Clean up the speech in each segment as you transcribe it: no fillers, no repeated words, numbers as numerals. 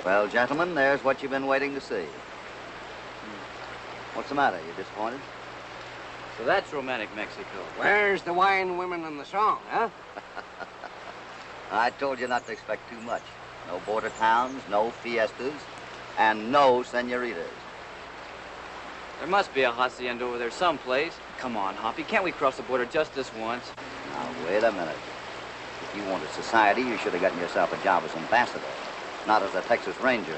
Well, gentlemen, there's what you've been waiting to see. What's the matter? You disappointed? So that's romantic Mexico. Where's the wine, women, and the song, huh? I told you not to expect too much. No border towns, no fiestas, and no senoritas. There must be a hacienda over there someplace. Come on, Hoppy, can't we cross the border just this once? Now, wait a minute. If you wanted society, you should have gotten yourself a job as ambassador, not as a Texas Ranger.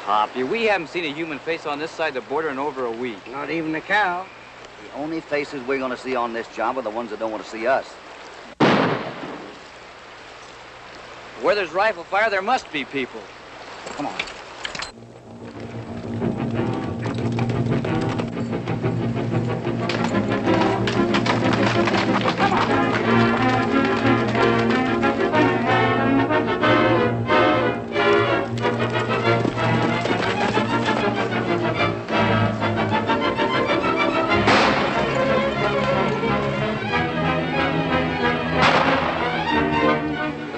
Hoppy, we haven't seen a human face on this side of the border in over a week. Not even a cow. The only faces we're going to see on this job are the ones that don't want to see us. Where there's rifle fire, there must be people. Come on.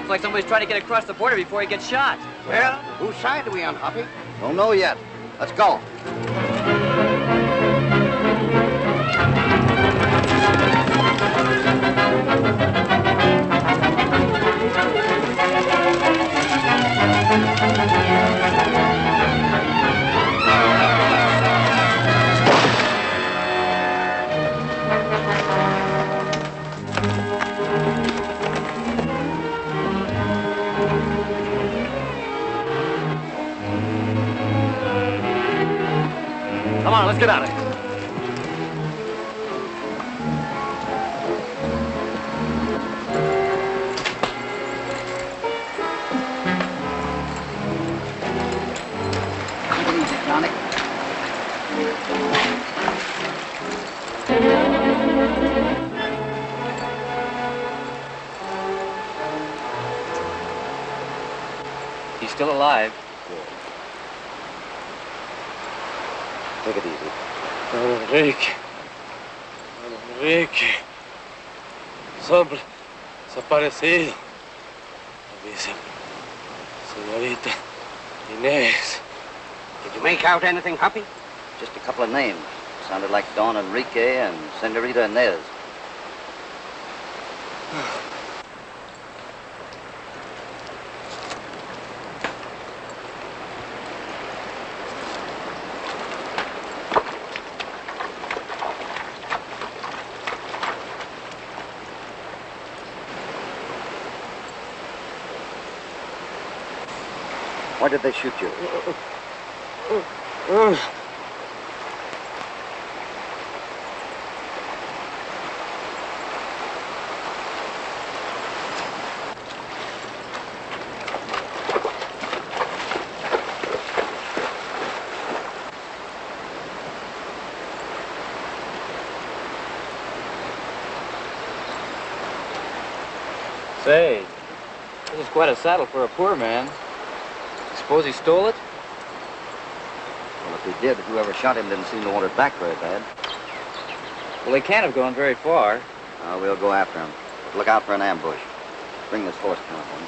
Like somebody's trying to get across the border before he gets shot. Well, whose side are we on, Hoppy? Don't know yet. Let's go. Come on, let's get out of here. Take it easy, Johnny. He's still alive. Take it easy. Don Enrique. Don Enrique. Hombre desaparecido. Dice, señorita Inés. Did you make out anything, Hoppy? Just a couple of names. Sounded like Don Enrique and Senorita Inez. Why did they shoot you? Say, this is quite a saddle for a poor man. Suppose he stole it? Well, if he did, whoever shot him didn't seem to want it back very bad. Well, he can't have gone very far. We'll go after him. But look out for an ambush. Bring this horse down for me.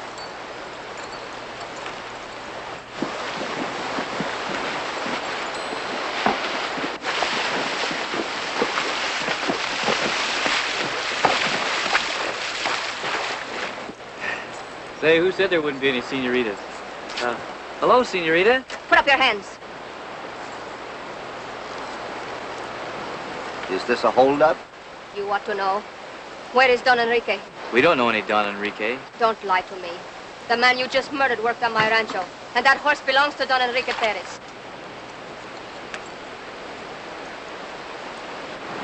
Say, who said there wouldn't be any senoritas? Hello, senorita? Put up your hands. Is this a holdup? You ought to know. Where is Don Enrique? We don't know any Don Enrique. Don't lie to me. The man you just murdered worked on my rancho, and that horse belongs to Don Enrique Perez.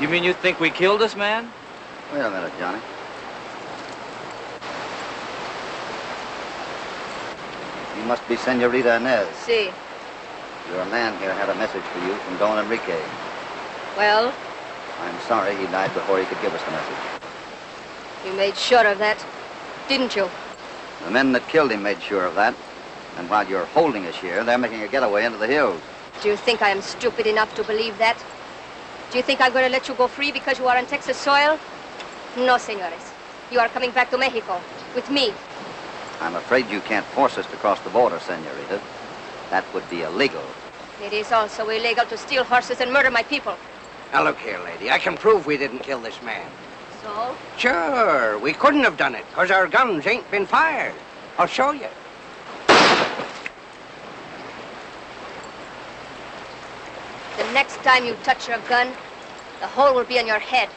You mean you think we killed this man? Wait a minute, Johnny. You must be Senorita Inez. Si. Your man here had a message for you from Don Enrique. Well? I'm sorry he died before he could give us the message. You made sure of that, didn't you? The men that killed him made sure of that. And while you're holding us here, they're making a getaway into the hills. Do you think I am stupid enough to believe that? Do you think I'm going to let you go free because you are on Texas soil? No, senores. You are coming back to Mexico with me. I'm afraid you can't force us to cross the border, Senorita. That would be illegal. It is also illegal to steal horses and murder my people. Now, look here, lady. I can prove we didn't kill this man. So? Sure, we couldn't have done it, because our guns ain't been fired. I'll show you. The next time you touch your gun, the hole will be in your head.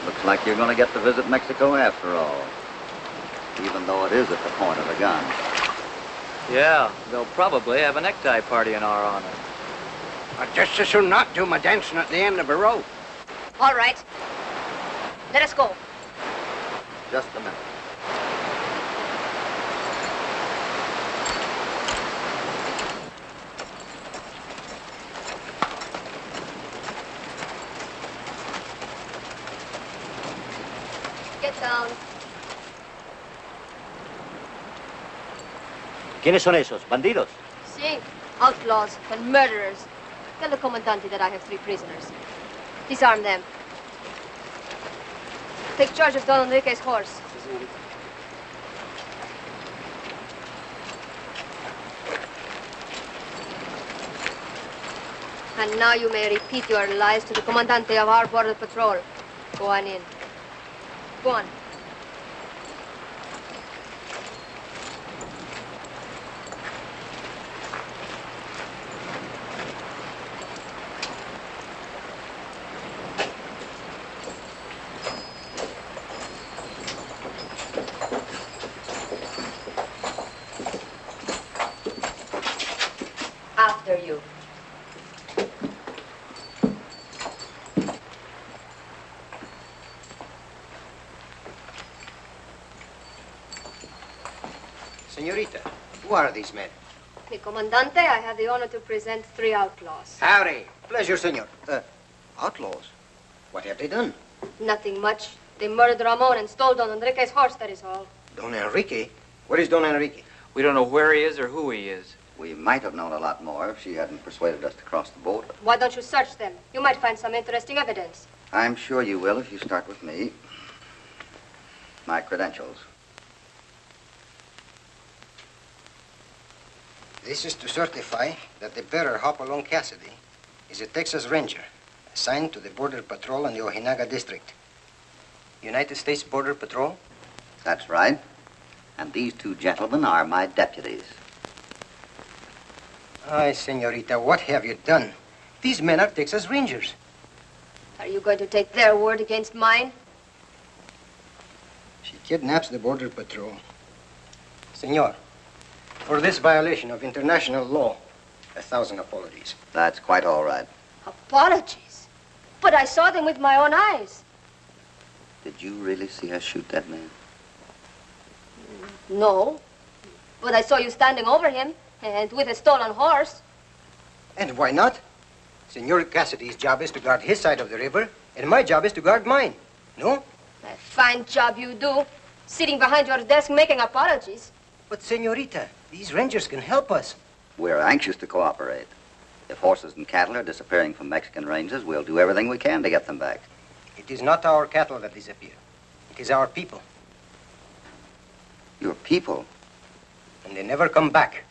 Looks like you're going to get to visit Mexico after all. Even though it is at the point of the gun. Yeah, they'll probably have a necktie party in our honor. I'd just as soon not do my dancing at the end of a rope. All right. Let us go. Just a minute. Get down. ¿Quiénes son esos? ¿Bandidos? Sí, outlaws and murderers. Tell the commandante that I have 3 prisoners. Disarm them. Take charge of Don Enrique's horse. And now you may repeat your lies to the commandante of our border patrol. Go on in. Go on. After you. Senorita, who are these men? The commandante, I have the honor to present 3 outlaws. Howdy. Pleasure, senor. Outlaws? What have they done? Nothing much. They murdered Ramon and stole Don Enrique's horse, that is all. Don Enrique? Where is Don Enrique? We don't know where he is or who he is. We might have known a lot more if she hadn't persuaded us to cross the border. Why don't you search them? You might find some interesting evidence. I'm sure you will if you start with me. My credentials. This is to certify that the bearer, Hopalong Cassidy, is a Texas Ranger assigned to the Border Patrol in the Ojinaga District. United States Border Patrol? That's right. And these 2 gentlemen are my deputies. Ay, senorita, what have you done? These men are Texas Rangers. Are you going to take their word against mine? She kidnaps the Border Patrol. Senor, for this violation of international law, 1,000 apologies. That's quite all right. Apologies? But I saw them with my own eyes. Did you really see us shoot that man? No. But I saw you standing over him, and with a stolen horse. And why not? Senor Cassidy's job is to guard his side of the river, and my job is to guard mine. No? A fine job you do, sitting behind your desk making apologies. But, senorita, these rangers can help us. We're anxious to cooperate. If horses and cattle are disappearing from Mexican ranges, we'll do everything we can to get them back. It is not our cattle that disappear. It is our people. Your people? And they never come back.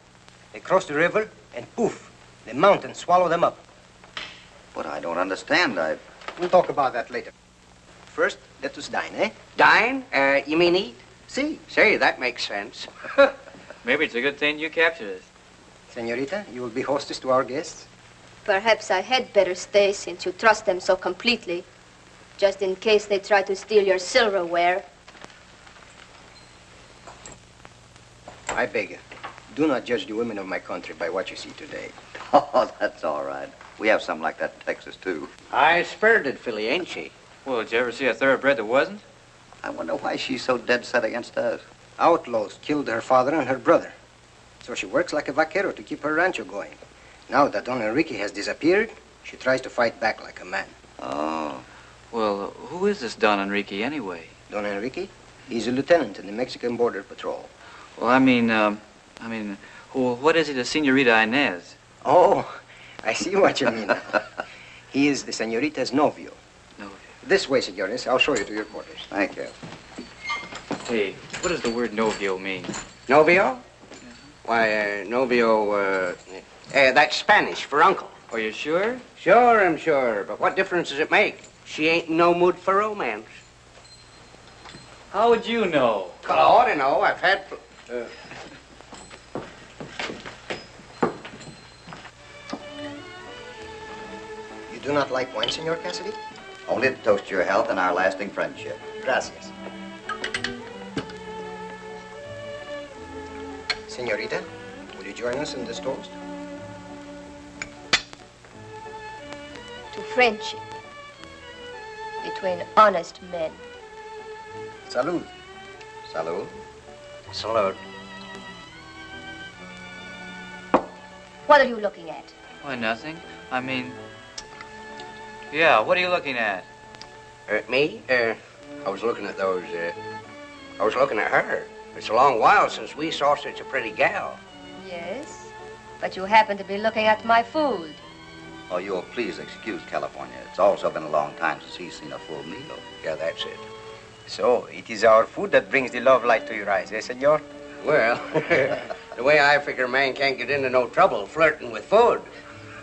They cross the river, and poof, the mountains swallow them up. But I don't understand. We'll talk about that later. First, let us dine, eh? Dine? You mean eat? Si. Say, that makes sense. Maybe it's a good thing you captured us. Senorita, you will be hostess to our guests? Perhaps I had better stay since you trust them so completely, just in case they try to steal your silverware. I beg you, do not judge the women of my country by what you see today. Oh, that's all right. We have some like that in Texas, too. I spirited filly, ain't she? Well, did you ever see a thoroughbred that wasn't? I wonder why she's so dead set against us. Outlaws killed her father and her brother. So she works like a vaquero to keep her rancho going. Now that Don Enrique has disappeared, she tries to fight back like a man. Oh. Well, who is this Don Enrique anyway? Don Enrique? He's a lieutenant in the Mexican Border Patrol. Well, I mean, what is he to Senorita Inez? Oh, I see what you mean. He is the senorita's novio. Novio. This way, senores. I'll show you to your quarters. Thank you. Hey, what does the word novio mean? Novio? Why, novio, that's Spanish for uncle. Are you sure? Sure, I'm sure. But what difference does it make? She ain't in no mood for romance. How would you know? Well, I ought to know. I've had... You do not like wine, Senor Cassidy? Only to toast your health and our lasting friendship. Gracias. Senorita, will you join us in this toast? To friendship between honest men. Salud. Salud. Salute. What are you looking at? Why, nothing. I mean... Yeah, what are you looking at? Me? I was looking at those, I was looking at her. It's a long while since we saw such a pretty gal. Yes, but you happen to be looking at my food. Oh, you'll please excuse California. It's also been a long time since he's seen a full meal. Yeah, that's it. So, it is our food that brings the love light to your eyes, eh, senor? Well, the way I figure a man can't get into no trouble flirting with food.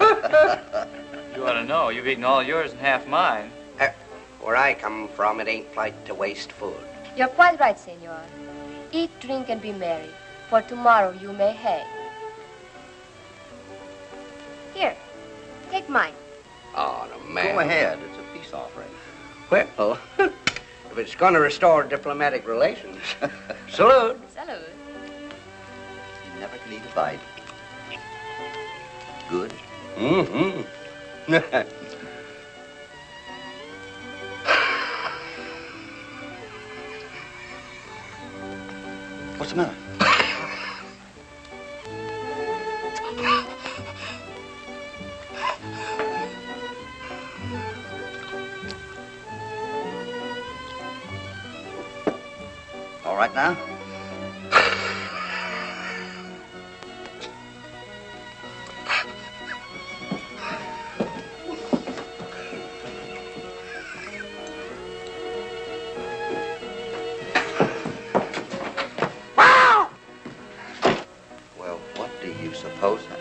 You ought to know. You've eaten all yours and half mine. Where I come from, it ain't polite to waste food. You're quite right, senor. Eat, drink, and be merry, for tomorrow you may hang. Here, take mine. Oh, the man. Go ahead. It's a peace offering. Well, if it's going to restore diplomatic relations, salute. Salud. You never can eat a bite. Good. Mm-hmm. What's the matter? All right now? Well, what do you suppose then?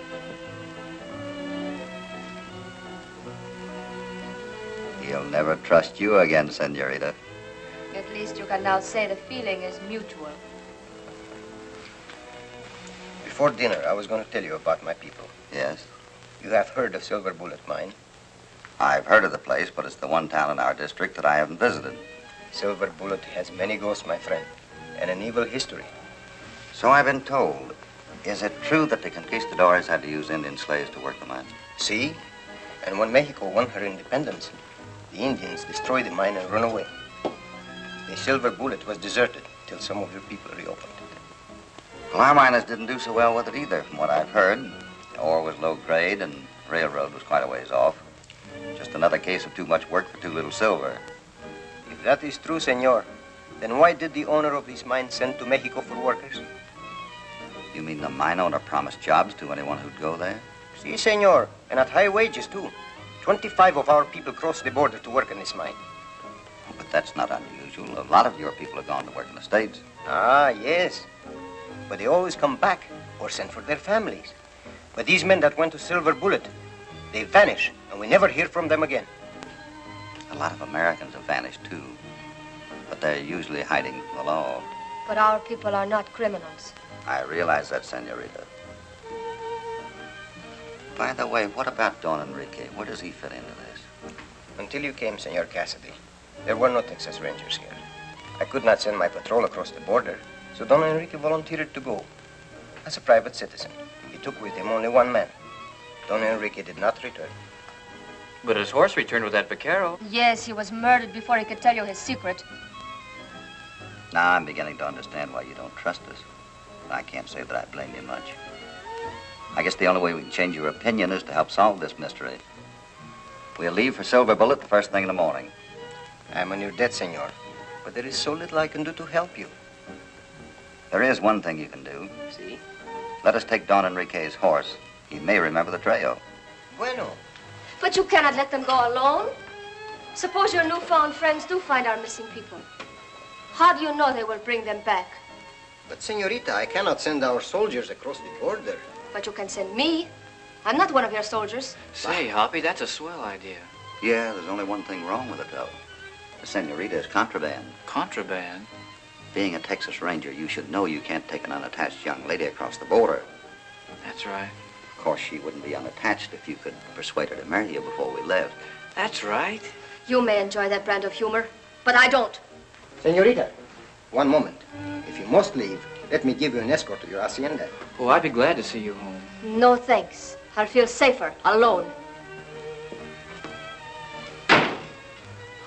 He'll never trust you again, senorita. At least you can now say the feeling is mutual. Before dinner, I was going to tell you about my people. Yes? You have heard of Silver Bullet Mine? I've heard of the place, but it's the one town in our district that I haven't visited. Silver Bullet has many ghosts, my friend, and an evil history. So I've been told. Is it true that the conquistadors had to use Indian slaves to work the mine? See? And when Mexico won her independence, the Indians destroyed the mine and run away. The Silver Bullet was deserted till some of your people reopened it. Well, our miners didn't do so well with it either, from what I've heard. The ore was low grade and the railroad was quite a ways off. Just another case of too much work for too little silver. If that is true, senor, then why did the owner of this mine send to Mexico for workers? You mean the mine owner promised jobs to anyone who'd go there? Si, senor, and at high wages, too. 25 of our people crossed the border to work in this mine. But that's not unusual. A lot of your people have gone to work in the States. Ah, yes. But they always come back or send for their families. But these men that went to Silver Bullet, they vanish, and we never hear from them again. A lot of Americans have vanished, too. But they're usually hiding from the law. But our people are not criminals. I realize that, senorita. By the way, what about Don Enrique? Where does he fit into this? Until you came, Senor Cassidy, there were no Texas Rangers here. I could not send my patrol across the border, so Don Enrique volunteered to go. As a private citizen, he took with him only one man. Don Enrique did not return. But his horse returned with that vaquero. Yes, he was murdered before he could tell you his secret. Now I'm beginning to understand why you don't trust us. I can't say that I blame you much. I guess the only way we can change your opinion is to help solve this mystery. We'll leave for Silver Bullet the first thing in the morning. I'm on your debt, senor, but there is so little I can do to help you. There is one thing you can do. See? Let us take Don Enrique's horse. He may remember the trail. Bueno. But you cannot let them go alone. Suppose your newfound friends do find our missing people. How do you know they will bring them back? But, senorita, I cannot send our soldiers across the border. But you can send me. I'm not one of your soldiers. Say, Hoppy, that's a swell idea. Yeah, there's only one thing wrong with it, though. The senorita is contraband. Contraband? Being a Texas Ranger, you should know you can't take an unattached young lady across the border. That's right. Of course, she wouldn't be unattached if you could persuade her to marry you before we left. That's right. You may enjoy that brand of humor, but I don't. Senorita, one moment. If you must leave, let me give you an escort to your hacienda. Oh, I'd be glad to see you home. No thanks. I'll feel safer alone.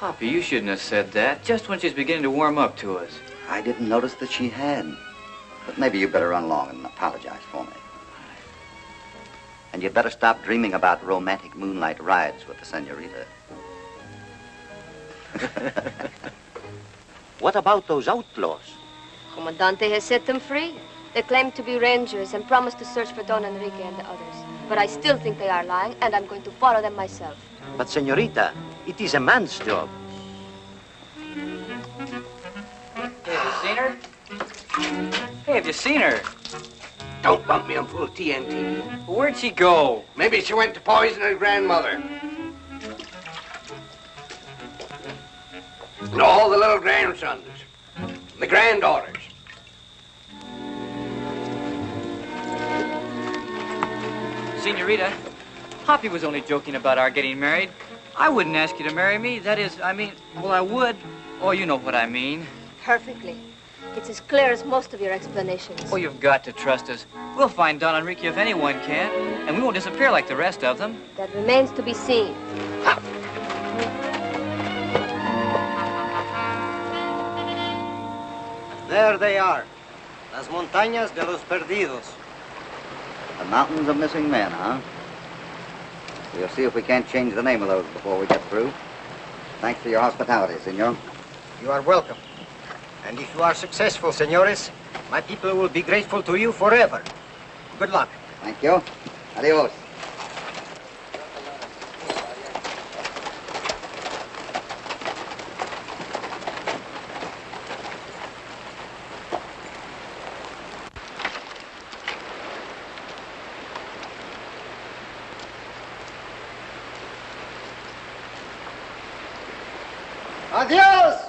Hoppy, you shouldn't have said that, just when she's beginning to warm up to us. I didn't notice that she had. But maybe you better run along and apologize for me. And you'd better stop dreaming about romantic moonlight rides with the senorita. What about those outlaws? Comandante has set them free. They claim to be rangers and promised to search for Don Enrique and the others. But I still think they are lying, and I'm going to follow them myself. But, senorita, it is a man's job. Hey, have you seen her? Hey, have you seen her? Don't bump me, I'm full of TNT. Where'd she go? Maybe she went to poison her grandmother. And all the little grandsons. The granddaughters. Senorita, Hoppy was only joking about our getting married. I wouldn't ask you to marry me. That is, well, I would. Oh, you know what I mean. Perfectly. It's as clear as most of your explanations. Oh, you've got to trust us. We'll find Don Enrique if anyone can, and we won't disappear like the rest of them. That remains to be seen. There they are. Las montañas de los perdidos. The mountains of missing men, huh? We'll see if we can't change the name of those before we get through. Thanks for your hospitality, senor. You are welcome. And if you are successful, senores, my people will be grateful to you forever. Good luck. Thank you. Adios. Adios!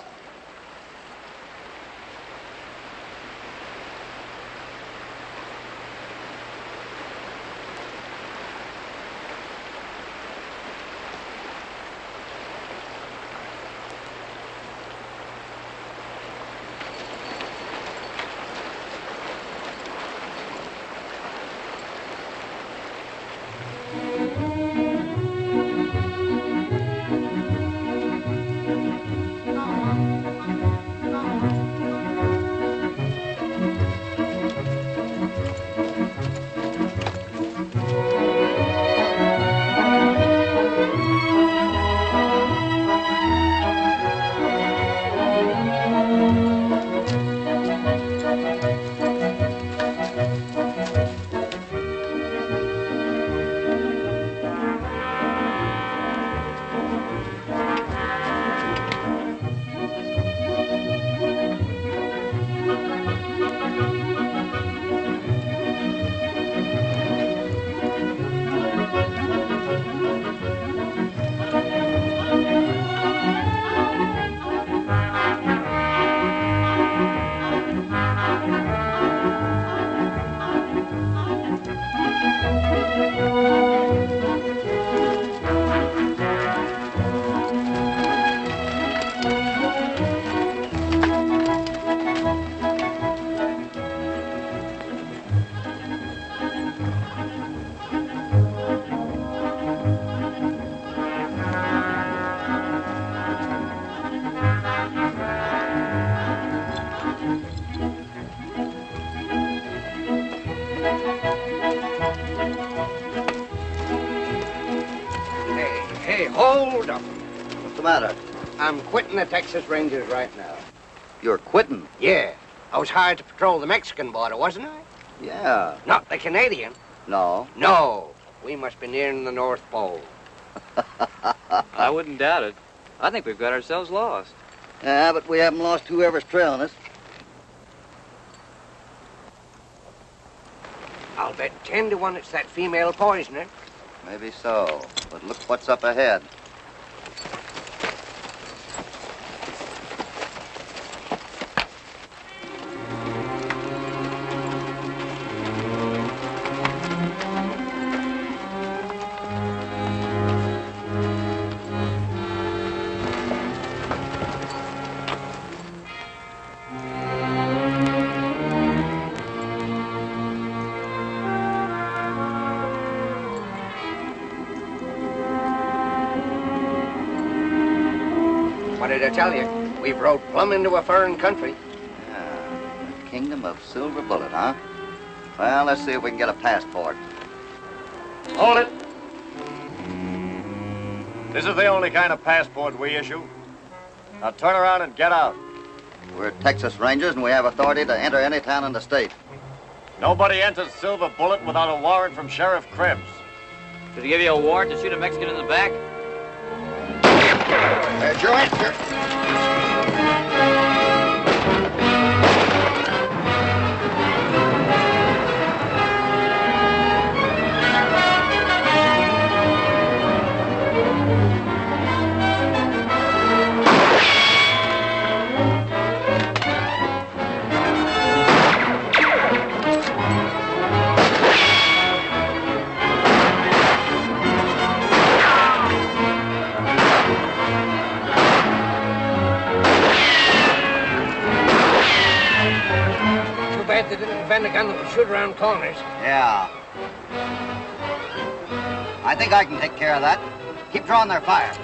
Hey, hold up. What's the matter? I'm quitting the Texas Rangers right now. You're quitting? Yeah. I was hired to patrol the Mexican border, wasn't I? Yeah. Not the Canadian. No. No. We must be nearing the North Pole. I wouldn't doubt it. I think we've got ourselves lost. Yeah, but we haven't lost whoever's trailing us. I'll bet 10 to 1 it's that female poisoner. Maybe so, but look what's up ahead. What did I tell you? We've rode plumb into a foreign country. Yeah, the Kingdom of Silver Bullet, huh? Well, let's see if we can get a passport. Hold it. This is the only kind of passport we issue. Now turn around and get out. We're Texas Rangers, and we have authority to enter any town in the state. Nobody enters Silver Bullet without a warrant from Sheriff Krebs. Did he give you a warrant to shoot a Mexican in the back? There's your answer. They didn't invent a gun that would shoot around corners. Yeah. I think I can take care of that. Keep drawing their fire.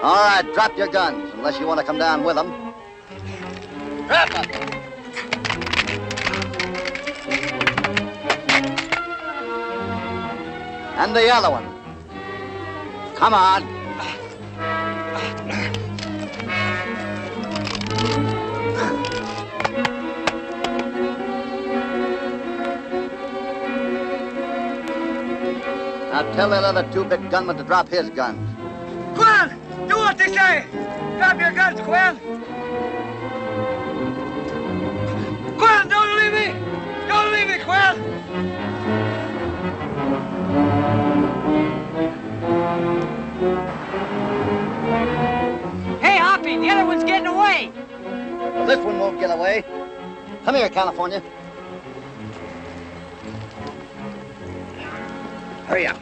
All right, drop your guns, unless you want to come down with them. Drop them. And the other one. Come on. Now tell that other two-bit gunman to drop his guns. Gwen! Do what they say! Drop your guns, Gwen! Gwen, don't leave me! Don't leave me, Gwen! Hey, Hoppy, the other one's getting away! Well, this one won't get away. Come here, California. Hurry up.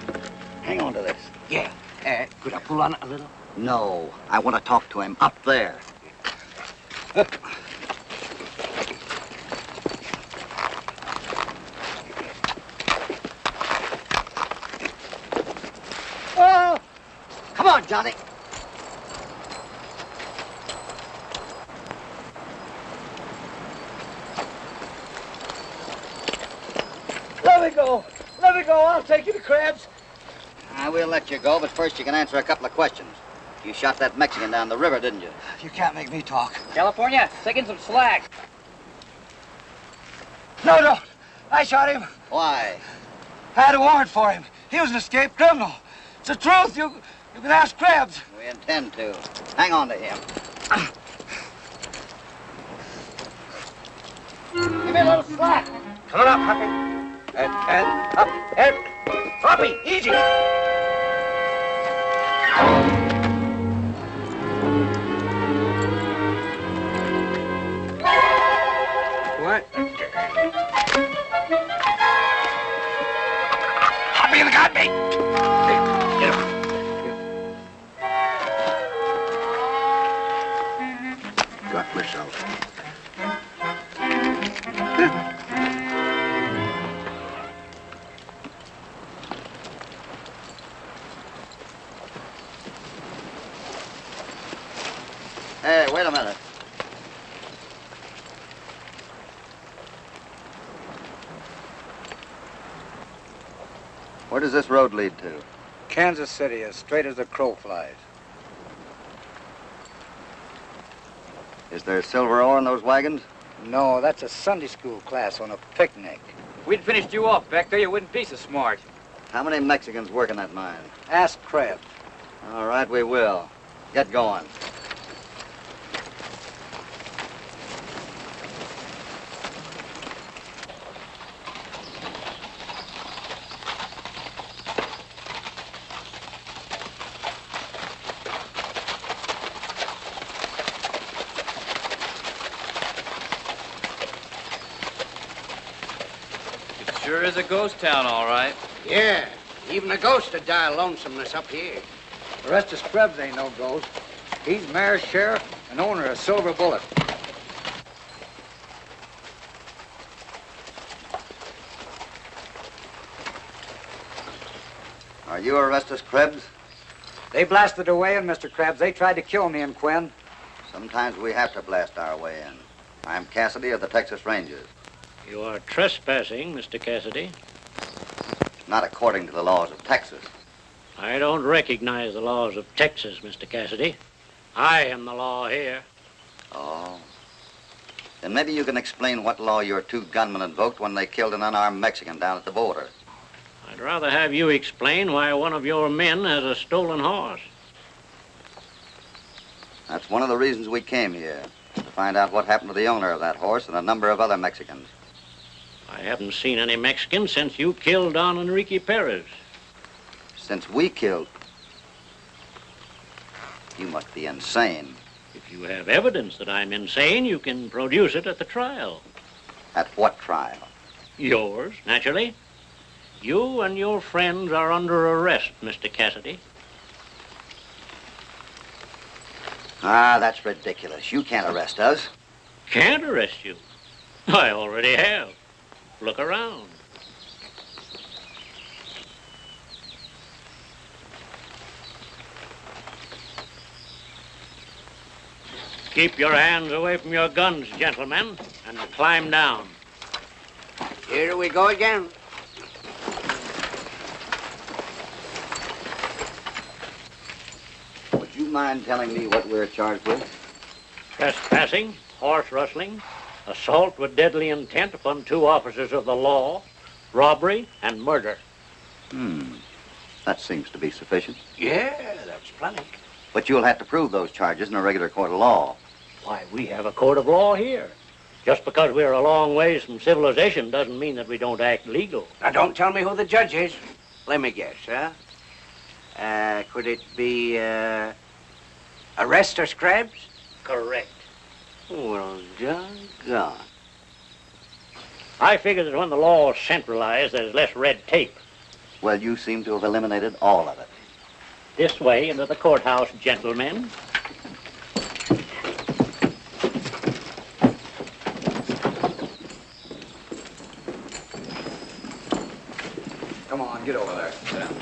Hang on to this. Yeah. Could I pull on it a little? No, I want to talk to him up there. Oh! Come on, Johnny. Let me go. Let me go. I'll take you to Krebs. I will let you go, but first you can answer a couple of questions. You shot that Mexican down the river, didn't you? You can't make me talk. California, taking some slack. No, don't. I shot him. Why? I had a warrant for him. He was an escaped criminal. It's the truth. You can ask Krebs. We intend to. Hang on to him. Give me a little slack. Come on up, Hoppy. And up. And Hoppy, easy. What? Hoppy, you got me. Get him. Got myself. Hey, wait a minute. Where does this road lead to? Kansas City, as straight as the crow flies. Is there silver ore in those wagons? No, that's a Sunday school class on a picnic. We'd finished you off back there. You wouldn't be so smart. How many Mexicans work in that mine? Ask Krebs. All right, we will. Get going. Sure is a ghost town, all right. Yeah, even a ghost would die of lonesomeness up here. Orestes Krebs ain't no ghost. He's mayor, sheriff, and owner of Silver Bullet. Are you Orestes Krebs? They blasted their way in, Mr. Krebs. They tried to kill me and Quinn. Sometimes we have to blast our way in. I'm Cassidy of the Texas Rangers. You are trespassing, Mr. Cassidy. Not according to the laws of Texas. I don't recognize the laws of Texas, Mr. Cassidy. I am the law here. Oh. Then maybe you can explain what law your two gunmen invoked when they killed an unarmed Mexican down at the border. I'd rather have you explain why one of your men has a stolen horse. That's one of the reasons we came here, to find out what happened to the owner of that horse and a number of other Mexicans. I haven't seen any Mexicans since you killed Don Enrique Perez. Since we killed... You must be insane. If you have evidence that I'm insane, you can produce it at the trial. At what trial? Yours, naturally. You and your friends are under arrest, Mr. Cassidy. Ah, that's ridiculous. You can't arrest us. Can't arrest you? I already have. Look around. Keep your hands away from your guns, gentlemen, and climb down. Here we go again. Would you mind telling me what we're charged with? Trespassing, horse rustling, assault with deadly intent upon two officers of the law, robbery, and murder. That seems to be sufficient. Yeah, that's plenty. But you'll have to prove those charges in a regular court of law. Why, we have a court of law here. Just because we're a long ways from civilization doesn't mean that we don't act legal. Now, don't tell me who the judge is. Let me guess, huh? Could it be, Orestes Krebs? Correct. Well, doggone. I figure that when the law is centralized, there's less red tape. Well, you seem to have eliminated all of it. This way into the courthouse, gentlemen. Come on, get over there. Sit down.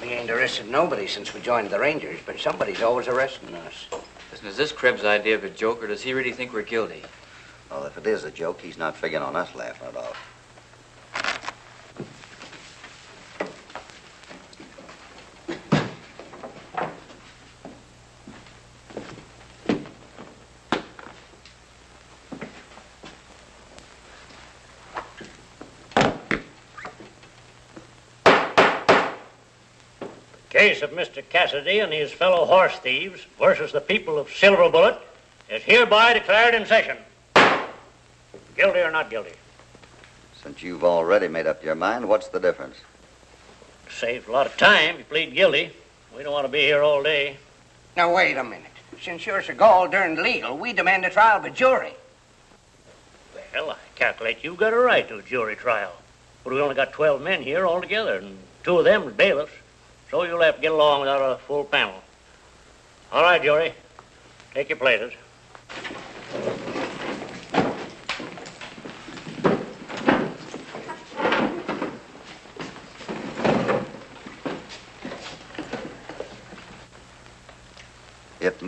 We ain't arrested nobody since we joined the Rangers, but somebody's always arresting us. Listen, is this Krebs' idea of a joke, or does he really think we're guilty? Well, if it is a joke, he's not figuring on us laughing it off. Case of Mr. Cassidy and his fellow horse thieves versus the people of Silver Bullet is hereby declared in session. Guilty or not guilty? Since you've already made up your mind, what's the difference? Saves a lot of time if you plead guilty. We don't want to be here all day. Now, wait a minute. Since you're so gall-darned legal, we demand a trial by jury. Well, I calculate you got a right to a jury trial. But we only got 12 men here altogether, and 2 of them are bailiffs. So you'll have to get along without a full panel. All right, jury. Take your places.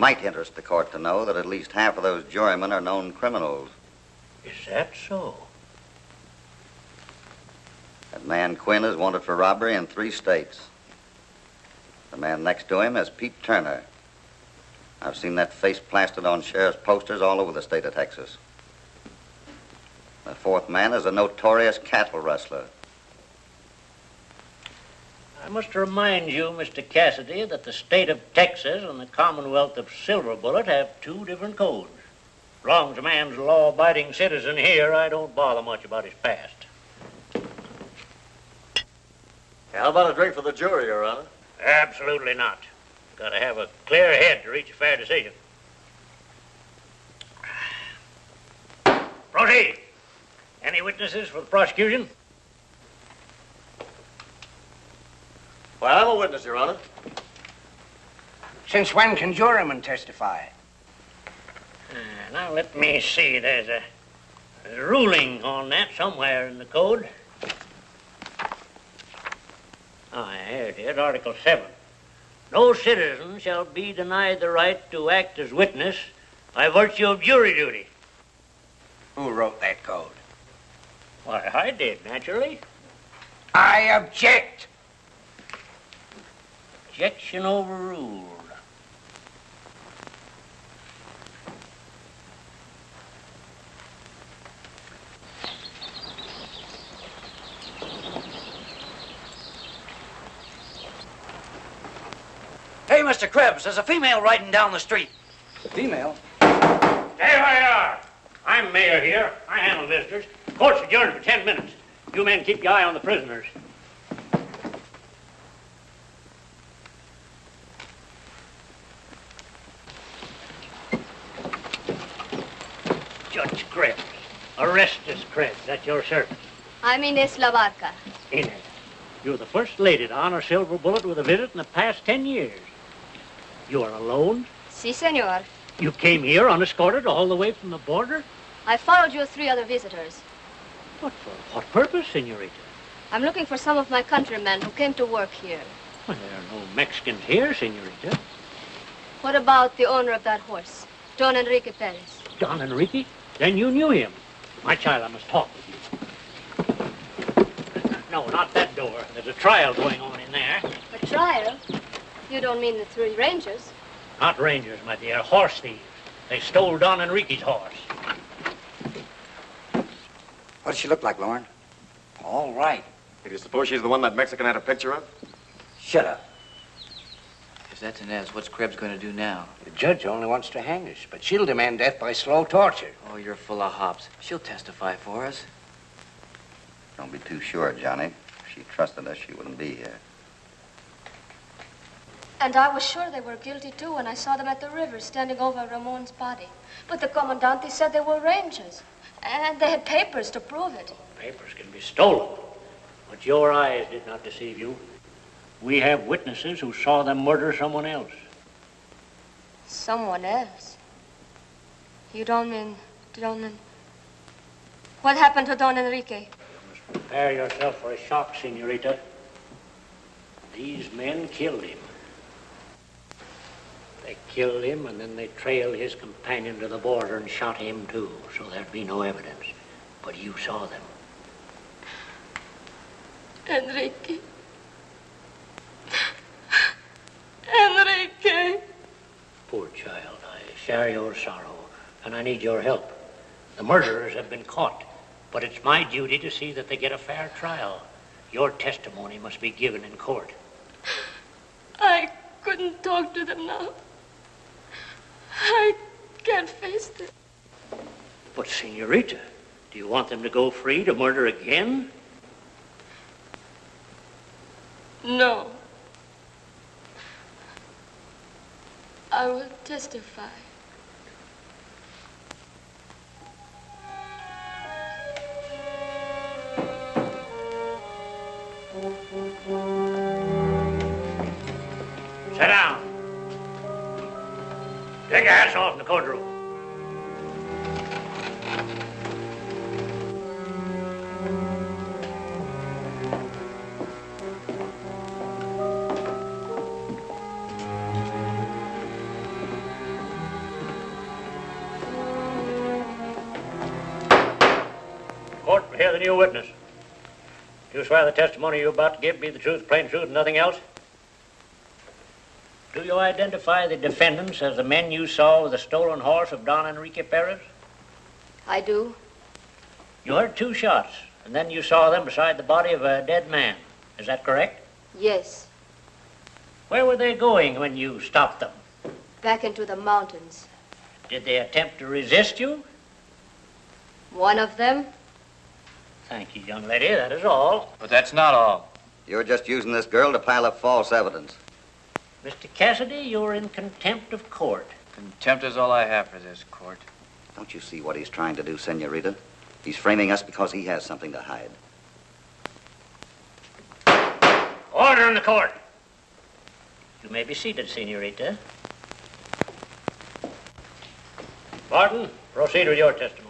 might interest the court to know that at least half of those jurymen are known criminals. Is that so? That man Quinn is wanted for robbery in 3 states. The man next to him is Pete Turner. I've seen that face plastered on sheriff's posters all over the state of Texas. The 4th man is a notorious cattle rustler. I must remind you, Mr. Cassidy, that the state of Texas and the Commonwealth of Silver Bullet have 2 different codes. As long as a man's a law-abiding citizen here, I don't bother much about his past. How about a drink for the jury, Your Honor? Absolutely not. Got to have a clear head to reach a fair decision. Proceed. Any witnesses for the prosecution? Well, I'm a witness, Your Honor. Since when can jurymen testify? Now, let me see. There's a ruling on that somewhere in the code. Oh, here it is, Article 7. No citizen shall be denied the right to act as witness by virtue of jury duty. Who wrote that code? Why, I did, naturally. I object. Objection overruled. Hey, Mr. Krebs, there's a female riding down the street. Female? Stay where you are. I'm mayor here. I handle visitors. Court's adjourned for 10 minutes. You men keep your eye on the prisoners. Judge Krebs. Orestes Krebs. That's your service. I'm Ines Labarca. Ines, you're the first lady to honor Silver Bullet with a visit in the past 10 years. You are alone? Si, senor. You came here unescorted all the way from the border? I followed you 3 other visitors. But for what purpose, senorita? I'm looking for some of my countrymen who came to work here. Well, there are no Mexicans here, senorita. What about the owner of that horse, Don Enrique Perez? Don Enrique? Then you knew him. My child, I must talk with you. No, not that door. There's a trial going on in there. A trial? You don't mean the 3 rangers? Not rangers, my dear. Horse thieves. They stole Don Enrique's horse. What does she look like, Lauren? All right. Do you suppose she's the one that Mexican had a picture of? Shut up. If that's Inez, what's Krebs going to do now? The judge only wants to hang us, but she'll demand death by slow torture. Oh, you're full of hops. She'll testify for us. Don't be too sure, Johnny. If she trusted us, she wouldn't be here. And I was sure they were guilty, too, when I saw them at the river standing over Ramon's body. But the commandante said they were rangers. And they had papers to prove it. Papers can be stolen. But your eyes did not deceive you. We have witnesses who saw them murder someone else. Someone else? You don't mean... What happened to Don Enrique? You must prepare yourself for a shock, senorita. These men killed him. They killed him, and then they trailed his companion to the border and shot him, too, so there'd be no evidence. But you saw them. Enrique. Enrique. Poor child, I share your sorrow, and I need your help. The murderers have been caught, but it's my duty to see that they get a fair trial. Your testimony must be given in court. I couldn't talk to them now. I can't face this. But, senorita, do you want them to go free to murder again? No. I will testify. Sit down. Take your hats off in the courtroom. hear the new witness. Do you swear the testimony you're about to give be the truth, plain truth, and nothing else? Do you identify the defendants as the men you saw with the stolen horse of Don Enrique Perez? I do. You heard 2 shots, and then you saw them beside the body of a dead man. Is that correct? Yes. Where were they going when you stopped them? Back into the mountains. Did they attempt to resist you? One of them? Thank you, young lady. That is all. But that's not all. You're just using this girl to pile up false evidence. Mr. Cassidy, you're in contempt of court. Contempt is all I have for this court. Don't you see what he's trying to do, Senorita? He's framing us because he has something to hide. Order in the court. You may be seated, Senorita. Barton, proceed with your testimony.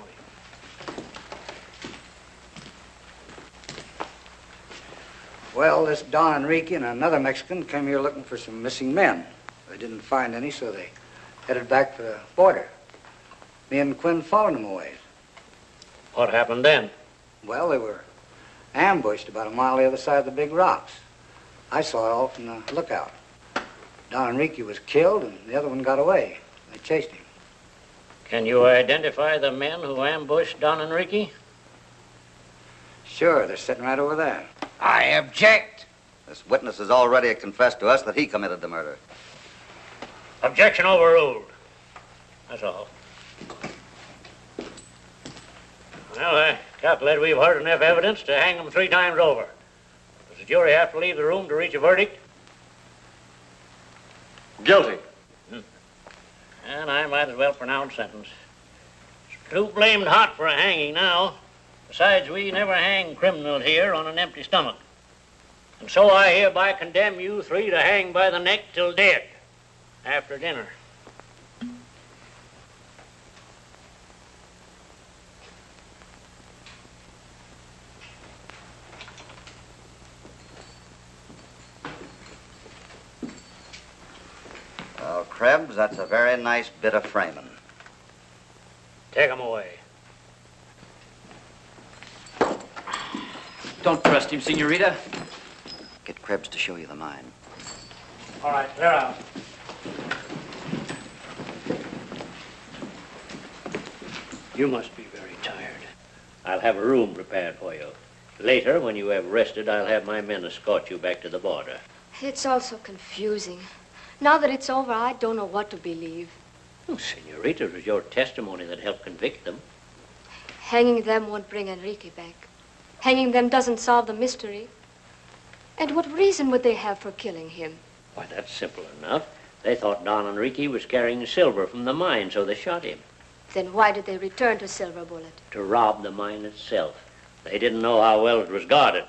Well, this Don Enrique and another Mexican came here looking for some missing men. They didn't find any, so they headed back for the border. Me and Quinn followed them away. What happened then? Well, they were ambushed about a mile the other side of the big rocks. I saw it all from the lookout. Don Enrique was killed, and the other one got away. They chased him. Can you identify the men who ambushed Don Enrique? Sure, they're sitting right over there. I object. This witness has already confessed to us that he committed the murder. Objection overruled. That's all. Well, I calculate we've heard enough evidence to hang them 3 times over. Does the jury have to leave the room to reach a verdict? Guilty. And I might as well pronounce sentence. It's too blamed hot for a hanging now. Besides, we never hang criminals here on an empty stomach. And so I hereby condemn you 3 to hang by the neck till dead, after dinner. Well, Krebs, that's a very nice bit of framing. Take them away. Don't trust him, Senorita. Get Krebs to show you the mine. All right, clear out. You must be very tired. I'll have a room prepared for you. Later, when you have rested, I'll have my men escort you back to the border. It's all so confusing. Now that it's over, I don't know what to believe. Oh, Senorita, it was your testimony that helped convict them. Hanging them won't bring Enrique back. Hanging them doesn't solve the mystery. And what reason would they have for killing him? Why, that's simple enough. They thought Don Enrique was carrying silver from the mine, so they shot him. Then why did they return to Silver Bullet? To rob the mine itself. They didn't know how well it was guarded.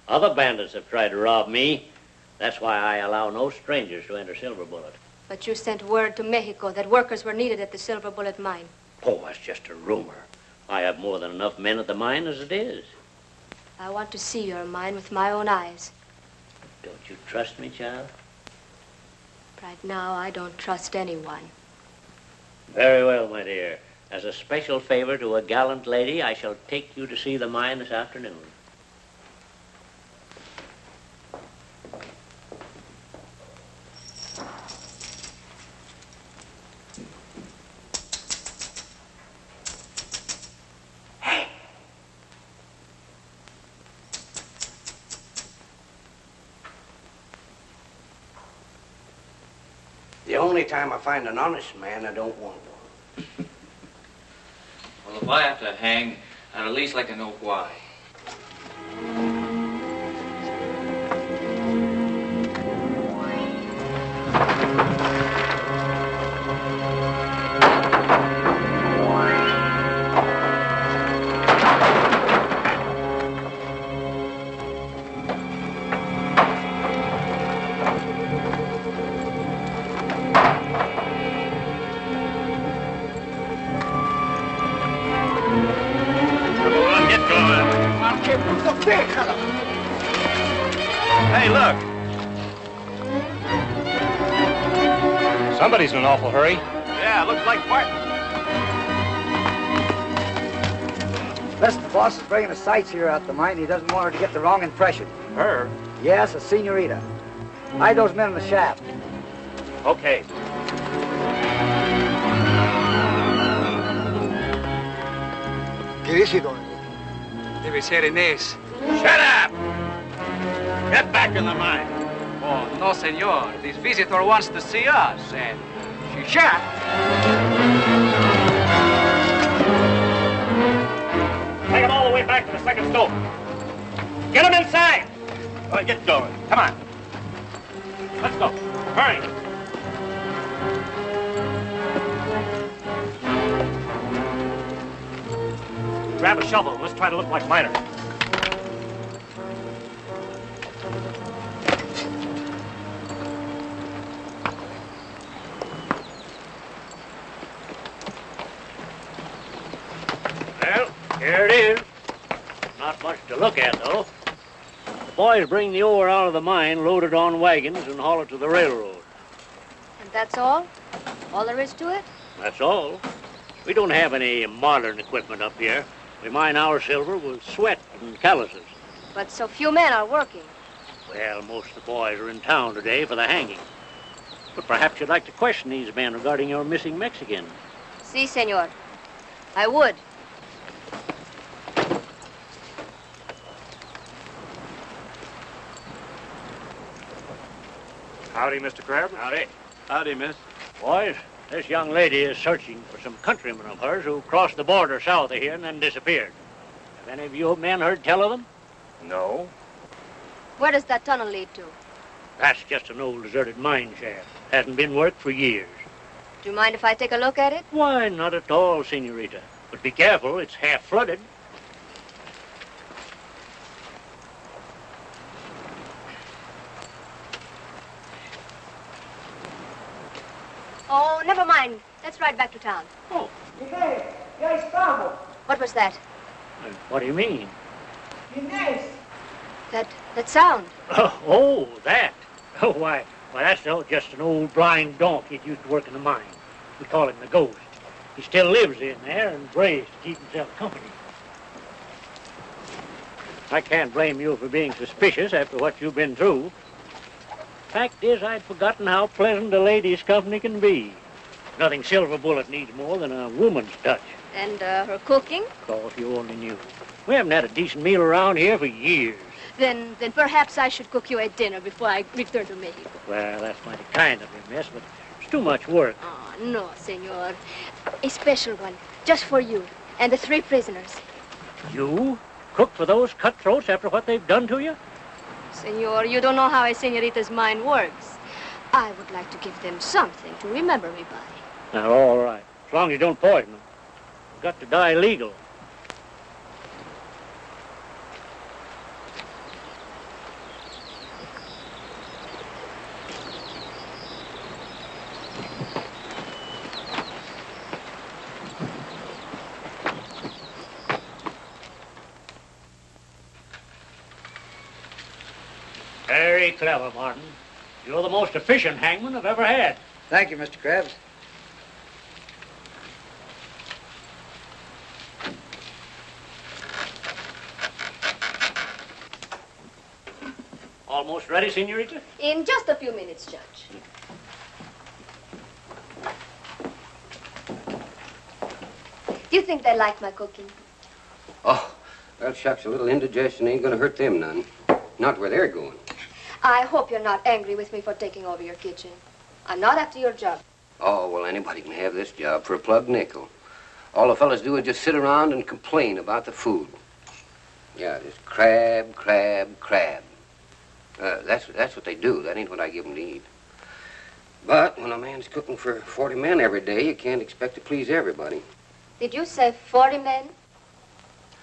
Other bandits have tried to rob me. That's why I allow no strangers to enter Silver Bullet. But you sent word to Mexico that workers were needed at the Silver Bullet mine. Oh, that's just a rumor. I have more than enough men at the mine as it is. I want to see your mine with my own eyes. Don't you trust me, child? Right now, I don't trust anyone. Very well, my dear. As a special favor to a gallant lady, I shall take you to see the mine this afternoon. The only time I find an honest man, I don't want one. Well, if I have to hang, I'd at least like to know why. Hey, look. Somebody's in an awful hurry. Yeah, looks like Barton. Listen, the boss is bringing the sights here out the mine. He doesn't want her to get the wrong impression. Her? Yes, a senorita. Hide those men in the shaft. Okay. ¿Qué dice, don Enrique? Debe ser Inés. Shut up! Get back in the mine. Oh, no, senor. This visitor wants to see us, and she shall. Take them all the way back to the second stope. Get them inside. All right, get going. Come on. Let's go. Hurry. Grab a shovel and let's try to look like miners. Well, here it is. Not much to look at, though. The boys bring the ore out of the mine, loaded on wagons, and haul it to the railroad. And that's all? All there is to it? That's all. We don't have any modern equipment up here. We mine our silver with sweat and calluses. But so few men are working. Well, most of the boys are in town today for the hanging. But perhaps you'd like to question these men regarding your missing Mexican. Si, senor. I would. Howdy, Mr. Crab. Howdy. Howdy, miss. Boys, this young lady is searching for some countrymen of hers who crossed the border south of here and then disappeared. Have any of you men heard tell of them? No. Where does that tunnel lead to? That's just an old deserted mine shaft. Hasn't been worked for years. Do you mind if I take a look at it? Why, not at all, senorita. But be careful, it's half flooded. Oh, never mind. Let's ride back to town. Oh. What was that? What do you mean? That sound. Oh, that. Oh, why, that's just an old blind donkey that used to work in the mine. We call him the Ghost. He still lives in there and brays to keep himself company. I can't blame you for being suspicious after what you've been through. Fact is, I'd forgotten how pleasant a lady's company can be. Nothing Silver Bullet needs more than a woman's touch. And her cooking? Oh, if you only knew. We haven't had a decent meal around here for years. Then perhaps I should cook you a dinner before I return to Mexico. Well, that's mighty kind of you, miss, but it's too much work. Oh, no, senor. A special one, just for you and the 3 prisoners. You? Cook for those cutthroats after what they've done to you? Senor, you don't know how a senorita's mind works. I would like to give them something to remember me by. Now, all right. As long as you don't poison them. You've got to die legal. Very clever, Martin. You're the most efficient hangman I've ever had. Thank you, Mr. Krabs. Almost ready, senorita? In just a few minutes, Judge. Do you think they like my cooking? Oh, well, shucks, a little indigestion ain't gonna hurt them none. Not where they're going. I hope you're not angry with me for taking over your kitchen. I'm not after your job. Oh, well, anybody can have this job for a plug nickel. All the fellas do is just sit around and complain about the food. Yeah, just crab, crab, crab. That's what they do. That ain't what I give them to eat. But when a man's cooking for 40 men every day, you can't expect to please everybody. Did you say 40 men?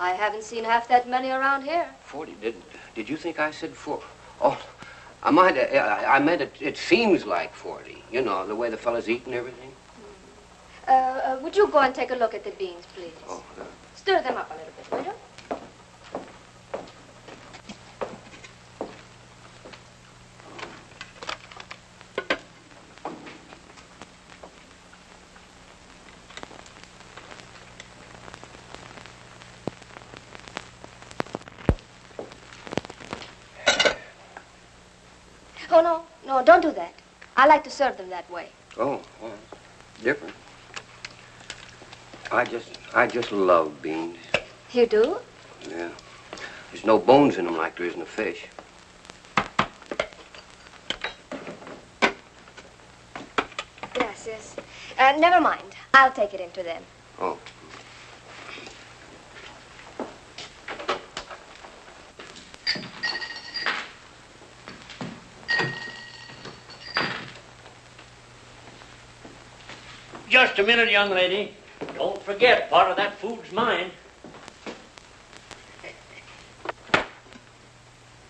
I haven't seen half that many around here. 40? Did you think I said 4? Oh, I meant it seems like 40. You know, the way the fellas eat and everything. Would you go and take a look at the beans, please? Oh, Stir them up a little bit, will you? No, don't do that. I like to serve them that way. Oh, well, different. I just love beans. You do? Yeah. There's no bones in them like there is in a fish. Gracias. Never mind. I'll take it into them. Oh. Just a minute, young lady. Don't forget, part of that food's mine.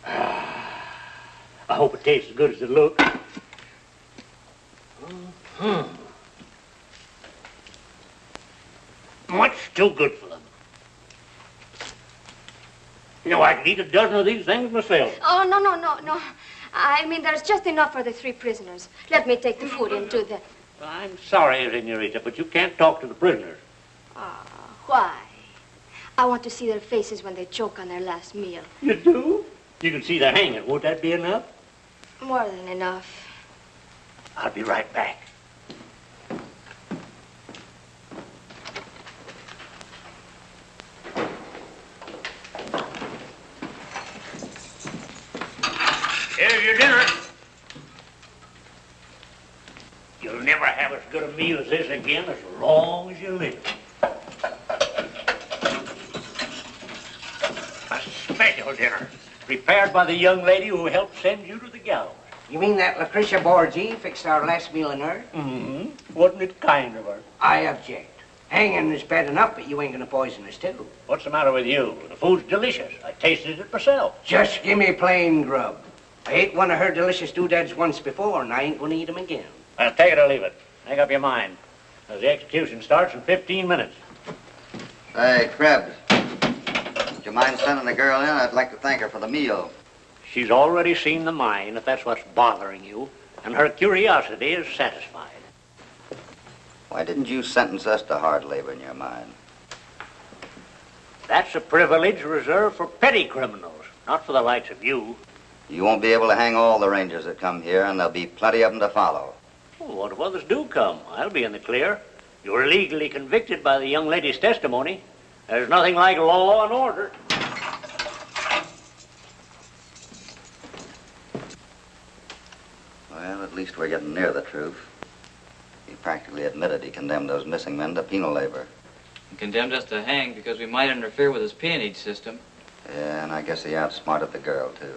I hope it tastes as good as it looks. Much too good for them. You know, I could eat a dozen of these things myself. Oh, no. I mean, there's just enough for the 3 prisoners. Let me take the food into them. I'm sorry, Senorita, but you can't talk to the prisoners. Why? I want to see their faces when they choke on their last meal. You do? You can see they're hanging. Won't that be enough? More than enough. I'll be right back. Here's your dinner. You'll never have as good a meal as this again as long as you live. A special dinner, prepared by the young lady who helped send you to the gallows. You mean that Lucretia Borgi fixed our last meal on earth? Mm-hmm. Wasn't it kind of her? I object. Hanging is bad enough, but you ain't gonna poison us too. What's the matter with you? The food's delicious. I tasted it myself. Just give me plain grub. I ate one of her delicious doodads once before, and I ain't gonna eat 'em again. Well, take it or leave it. Make up your mind. As the execution starts in 15 minutes. Hey, Krebs. Would you mind sending the girl in? I'd like to thank her for the meal. She's already seen the mine, if that's what's bothering you, and her curiosity is satisfied. Why didn't you sentence us to hard labor in your mine? That's a privilege reserved for petty criminals, not for the likes of you. You won't be able to hang all the rangers that come here, and there'll be plenty of them to follow. Well, what if others do come? I'll be in the clear. You're legally convicted by the young lady's testimony. There's nothing like law and order. Well, at least we're getting near the truth. He practically admitted he condemned those missing men to penal labor. He condemned us to hang because we might interfere with his peonage system. Yeah, and I guess he outsmarted the girl, too.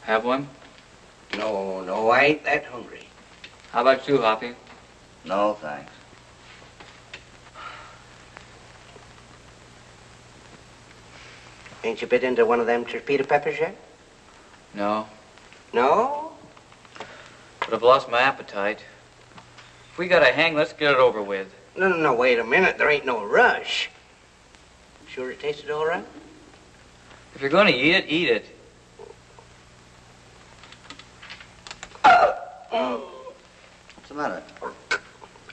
Have one? No, I ain't that hungry. How about you, Hoppy? No, thanks. Ain't you bit into one of them torpedo peppers yet? No. No? But I've lost my appetite. If we gotta hang, let's get it over with. No, wait a minute. There ain't no rush. Sure it tasted all right? If you're gonna eat it, eat it. What's the matter?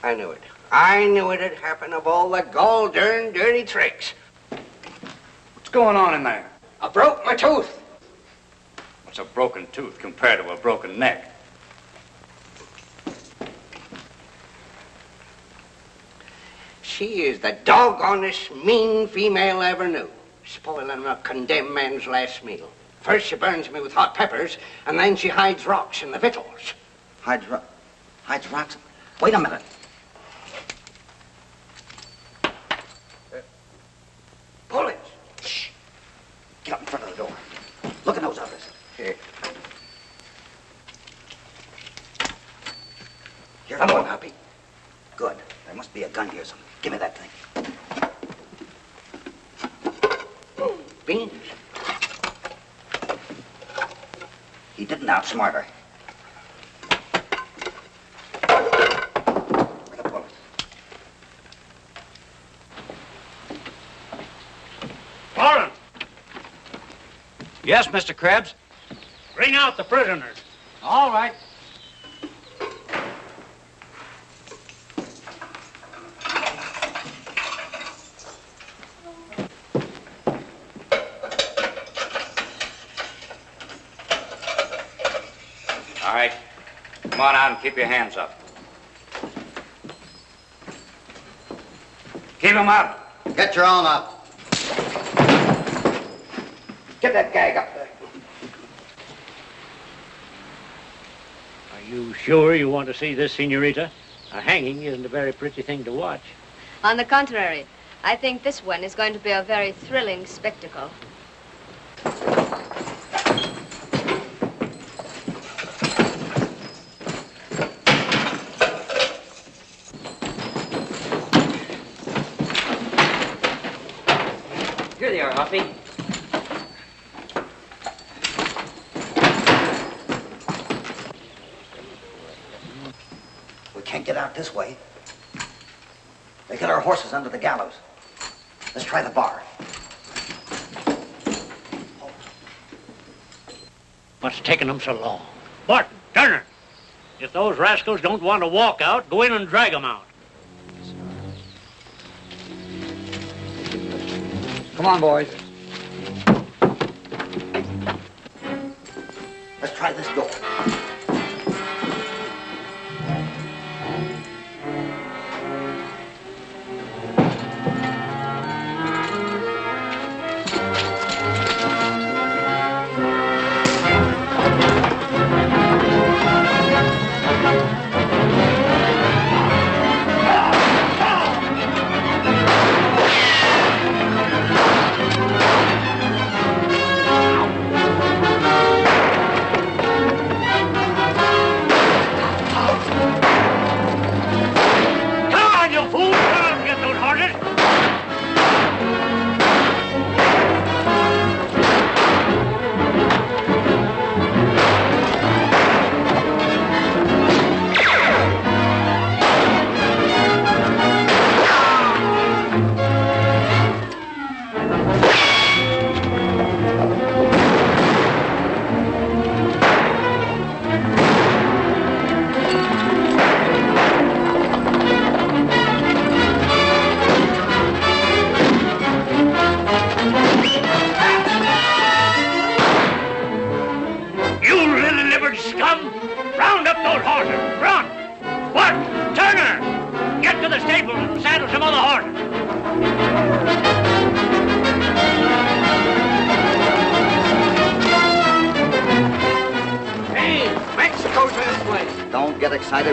I knew it. I knew it'd happen of all the gall-darn dirty tricks. What's going on in there? I broke my tooth. What's a broken tooth compared to a broken neck? She is the doggonest mean female I ever knew, spoiling a condemned man's last meal. First she burns me with hot peppers, and then she hides rocks in the victuals. Hides rocks? Wait a minute. Bullets. Shh. Get up in front of the door. Look at those others. Here. Here, Come on, Hoppy. Good. There must be a gun here somewhere. Give me that thing. Beans. He didn't outsmart her. Where the bullets? Warren, Yes, Mr. Krebs? bring out the prisoners. All right. on out and keep your hands up. Keep them up. Get your own up. Get that gag up there. Are you sure you want to see this, Senorita? A hanging isn't a very pretty thing to watch. On the contrary, I think this one is going to be a very thrilling spectacle. Here they are, Hoppy. We can't get out this way. They got our horses under the gallows. Let's try the bar. What's taking them so long? Barton, Turner, if those rascals don't want to walk out, go in and drag them out. Come on, boys. Let's try this door.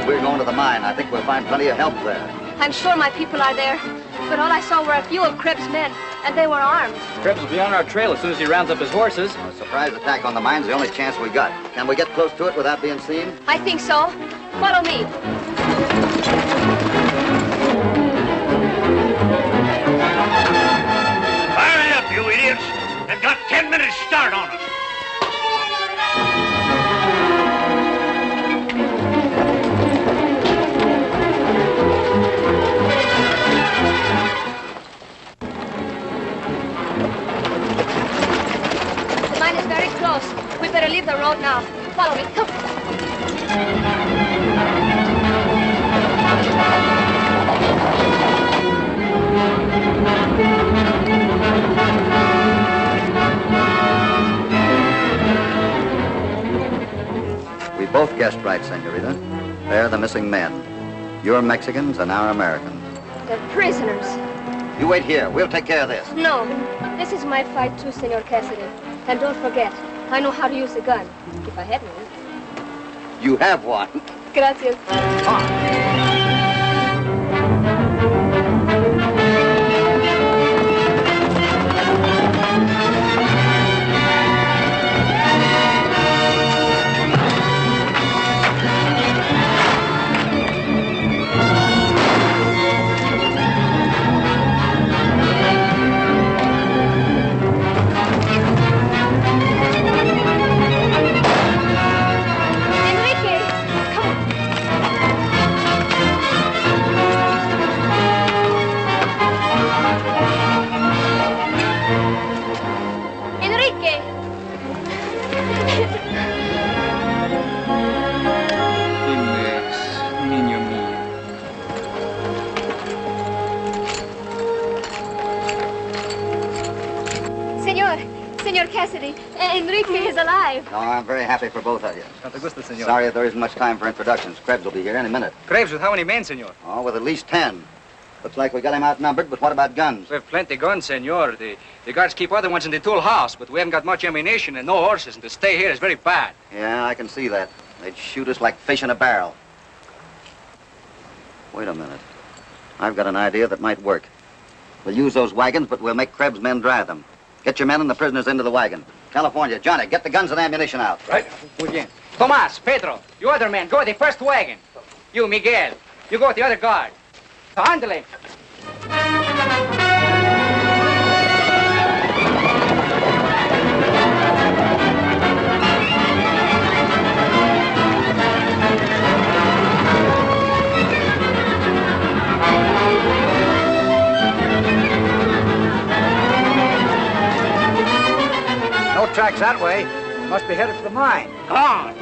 We're going to the mine. I think we'll find plenty of help there. I'm sure my people are there, but all I saw were a few of Krebs' men, and they were armed. Krebs will be on our trail as soon as he rounds up his horses. A surprise attack on the mine's the only chance we got. Can we get close to it without being seen? I think so. Follow me. Hurry up, you idiots. They've got 10 minutes start on us. We better leave the road now. Follow me. Come. We both guessed right, Senorita. They're the missing men. You're Mexicans and our Americans. They're prisoners. You wait here. We'll take care of this. No. This is my fight too, Senor Cassidy. And don't forget, I know how to use a gun, if I had one. You have one. Gracias. Senor Cassidy, Enrique is alive. No, I'm very happy for both of you. Cuánto gusto, senor. Sorry that there isn't much time for introductions. Krebs will be here any minute. Krebs with how many men, senor? Oh, with at least 10. Looks like we got him outnumbered, but what about guns? We have plenty guns, senor. The guards keep other ones in the tool house, but we haven't got much ammunition and no horses, and to stay here is very bad. Yeah, I can see that. They'd shoot us like fish in a barrel. Wait a minute. I've got an idea that might work. We'll use those wagons, but we'll make Krebs' men drive them. Get your men and the prisoners into the wagon. California, Johnny, get the guns and ammunition out. Right. Muy bien. Tomas, Pedro, you other men, go with the first wagon. You, Miguel, you go with the other guard. Ándale. No tracks that way. Must be headed for the mine. Come on.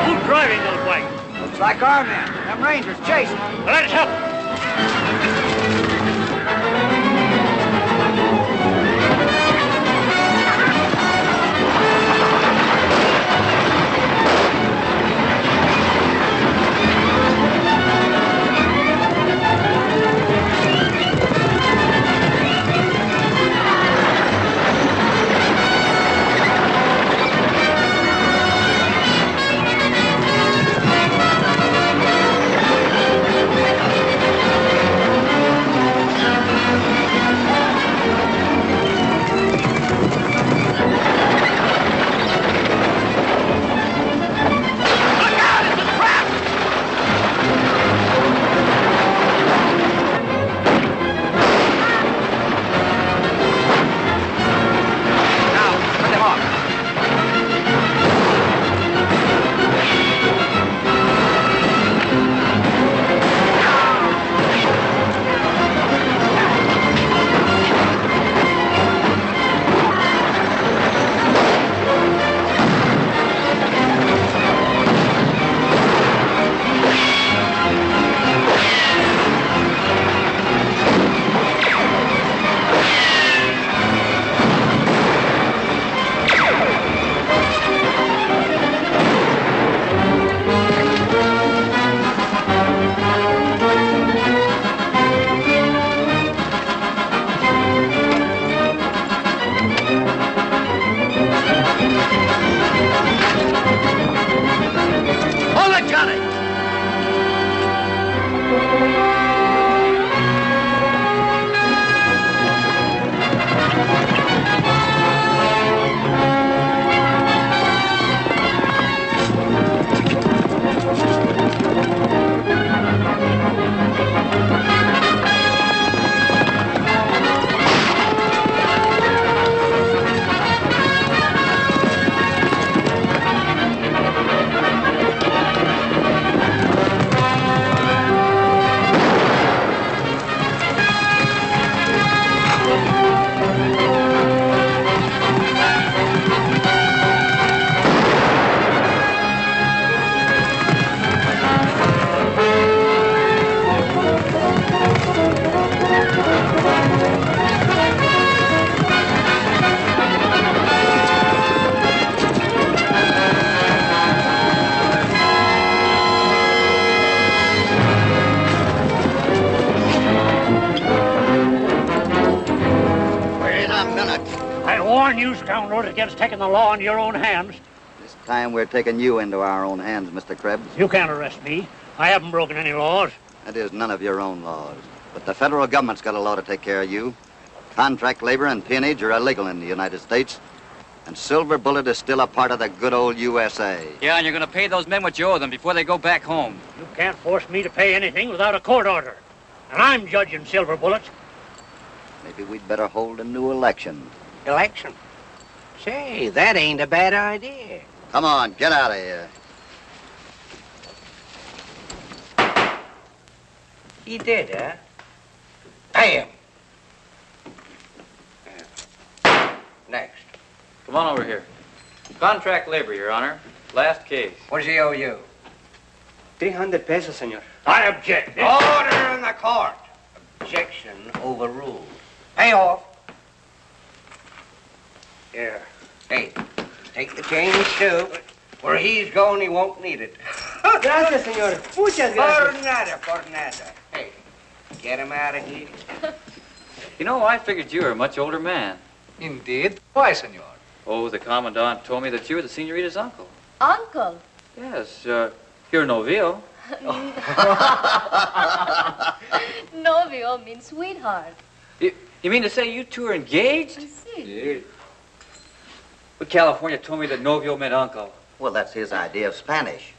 Who's driving those wagons? Looks like our men. Them Rangers chasing. Well, let's help them. You scoundrels against taking the law into your own hands. This time we're taking you into our own hands, Mr. Krebs. You can't arrest me. I haven't broken any laws. That is none of your own laws. But the federal government's got a law to take care of you. Contract labor and peonage are illegal in the United States. And Silver Bullet is still a part of the good old USA. Yeah, and you're going to pay those men what you owe them before they go back home. You can't force me to pay anything without a court order. And I'm judging Silver Bullet. Maybe we'd better hold a new election. Election? Say, that ain't a bad idea. Come on, get out of here. He did, huh? Pay him. Next. Come on over here. Contract labor, Your Honor. Last case. What does he owe you? 300 pesos, senor. I object. Order in the court. Objection overruled. Pay off. Here. Hey, take the change, too. Where he's going, he won't need it. Gracias, senor. Muchas gracias. For nada. Hey, get him out of here. You know, I figured you were a much older man. Indeed. Why, senor? Oh, the commandant told me that you were the senorita's uncle. Uncle? Yes, you're novio. Novio means sweetheart. You mean to say you two are engaged? Si. But California told me that novio meant uncle. Well, that's his idea of Spanish.